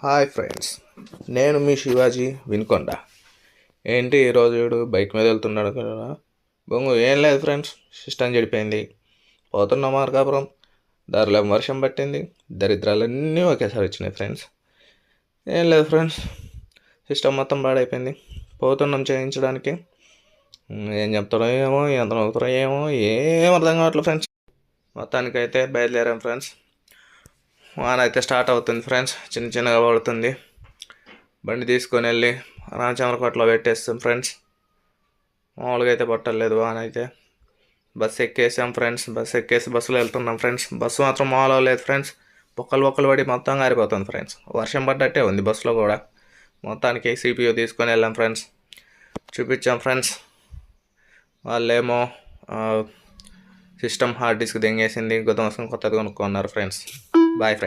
Hi friends, నేను మీ శివాజీ వినుకొండ. ఏంటి ఈరోజు వీడు బైక్ మీద వెళ్తున్నాడు కదా? బొంగు ఏం లేదు ఫ్రెండ్స్, సిస్టమ్ చెడిపోయింది. పోతున్న మార్కాపురం దారిలో వర్షం పట్టింది, దరిద్రాలన్నీ ఒకేసారి వచ్చినాయి ఫ్రెండ్స్. ఏం లేదు ఫ్రెండ్స్, సిస్టమ్ మొత్తం పాడైపోయింది. పోతున్నాం చేయించడానికి. ఏం చెప్తాడో ఏమో, ఎంత నవ్వుతారో ఏమో, ఏం అర్థం కావట్లేదు ఫ్రెండ్స్. మొత్తానికైతే బయలుదేరాం ఫ్రెండ్స్. వాన అయితే స్టార్ట్ అవుతుంది ఫ్రెండ్స్, చిన్న చిన్నగా పడుతుంది. బండి తీసుకొని వెళ్ళి రామచంద్రకోటలో పెట్టేస్తాం ఫ్రెండ్స్. మామూలుగా అయితే పట్టలేదు వాన అయితే. బస్సు ఎక్కేసాం ఫ్రెండ్స్, బస్సులో వెళ్తున్నాం ఫ్రెండ్స్. బస్సు మాత్రం మామూలుగా లేదు ఫ్రెండ్స్, బొక్కలు పడి మొత్తం ఆరిపోతుంది ఫ్రెండ్స్. వర్షం పడ్డట్టే ఉంది బస్సులో కూడా. మొత్తానికి సిపియూ తీసుకొని వెళ్ళాం ఫ్రెండ్స్, చూపించాం ఫ్రెండ్స్. వాళ్ళేమో సిస్టమ్ హార్డ్ డిస్క్ దెంగేసింది, కొత్తది కొనుక్కున్నారు ఫ్రెండ్స్. Bye friends.